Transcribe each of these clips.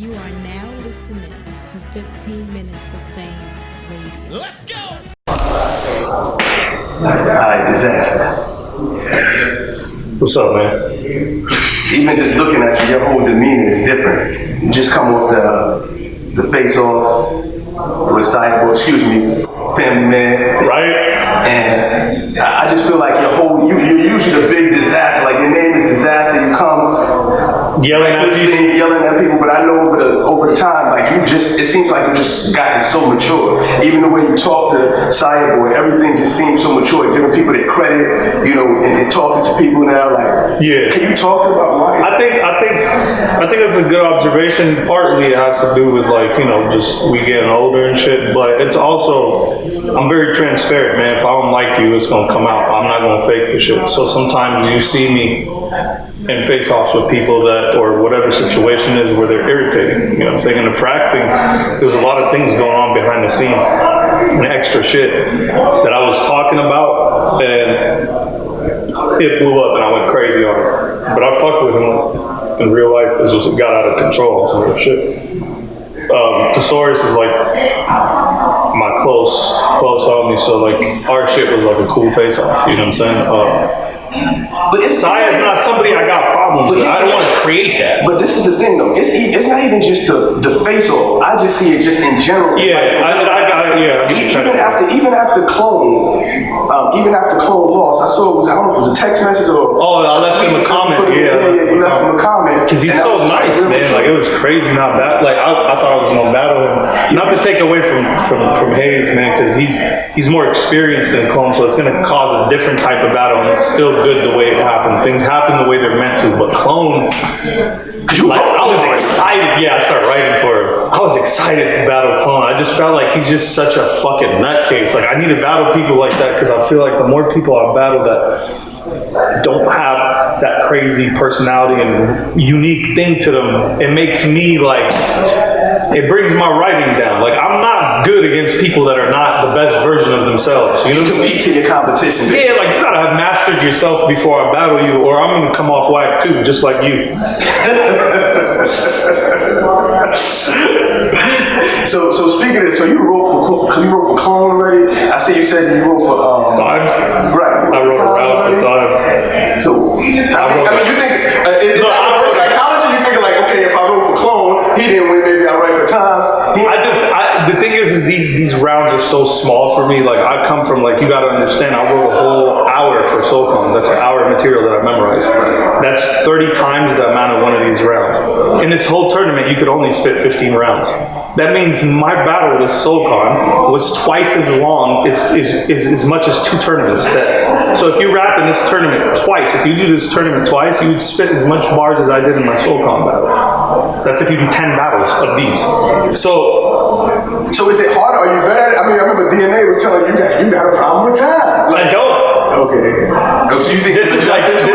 You are now listening to 15 Minutes of Fame Radio. Let's go! Alright, Dizaster. What's up, man? Even just looking at you, your whole demeanor is different. You just come off the Faceoff, recitable, Family Man. Right? And I just feel like you're usually the big disaster. Like your name is Dizaster. You come Yelling at people. Yelling at people. But I know over the time, like it seems like you just gotten so mature. Even the way you talk to Cyborg, everything just seems so mature. Giving people their credit, and talking to people now. Like, yeah. Can you talk to about why? I think that's a good observation. Partly it has to do with just we getting older and shit. But it's also, I'm very transparent, man. If I don't like you, it's gonna come out. I'm not gonna fake the shit. So sometimes you see me in face-offs with people or whatever situation is where they're irritating. You know what I'm saying? In the frack thing, there's a lot of things going on behind the scene and extra shit that I was talking about, and it blew up and I went crazy on it. But I fucked with him in real life. It just got out of control and some real shit. Thesaurus is like my close homie, so our shit was like a cool face-off, you know what I'm saying? But Saya is not somebody I got problems with. I don't want to create that. But this is the thing, though. It's not even just the face-off. I just see it just in general. Yeah, Even after Clone lost, I saw I don't know if it was a text message or. Oh, I left him a comment. Yeah, you left him a comment. Because he's so nice, man. It was crazy. Not bad. I thought I was gonna battle him. Not to take away from Hayes, man, because he's more experienced than Clone, so it's gonna cause a different type of battle, and it's still good the way it happened. Things happen the way they're meant to, but Clone, I was excited. Yeah, I started writing for him. I was excited to battle Clone. I just felt like he's just such a fucking nutcase. Like, I need to battle people like that, because I feel like the more people I battle that don't have that crazy personality and unique thing to them, it makes me it brings my writing down. Like, I'm not good against people that are not the best version of themselves. You know, compete to your competition. Yeah, you gotta have mastered yourself before I battle you, or I'm gonna come off whack too, just like you. So speaking of this, so you wrote for Clone already. I see you said you wrote for Times. Right. I wrote around for Times. So I mean, you think is that reverse psychology? You figure okay, if I wrote for Clone, he didn't win, maybe I write for Times. The thing is these rounds are so small for me. Like, I come from you got to understand. I wrote a whole hour for SoCon. That's an hour of material that I memorized. That's 30 times the amount of one of these rounds. In this whole tournament, you could only spit 15 rounds. That means my battle with SoCon was twice as long as much as 2 tournaments. So if you rap in this tournament twice, if you do this tournament twice, you would spit as much bars as I did in my SoCon battle. That's if you do 10 battles of these. So is it harder? Are you better at it? I mean, I remember DNA was telling you you got a problem with time. I don't. Okay. So you think this is like amateur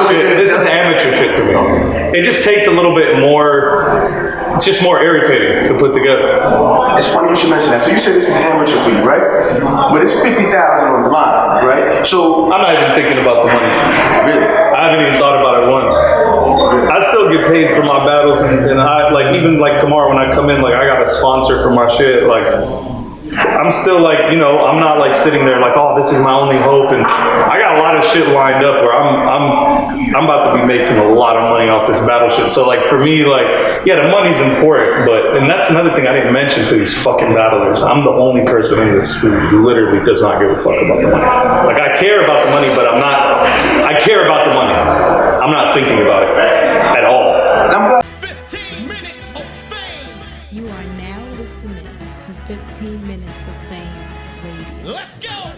shit. This is amateur shit to me. It just takes a little bit more. It's just more irritating to put together. It's funny you should mention that. So you said this is amateur for you, right? But it's 50,000 on the line, right? So I'm not even thinking about the money. Really? I haven't even thought about it once. I still get paid for my battles, and I even tomorrow when I come in, I got a sponsor for my shit. I'm still I'm not sitting there oh, this is my only hope, and I got a lot of shit lined up where I'm about to be making a lot of money off this battle shit. So for me, yeah, the money's important, and that's another thing I didn't mention to these fucking battlers. I'm the only person in this who literally does not give a fuck about the money. I care about the money, but I care about the money. I'm not thinking about it at all. 15 Minutes of Fame! You are now listening to 15 Minutes of Fame Radio. Let's go!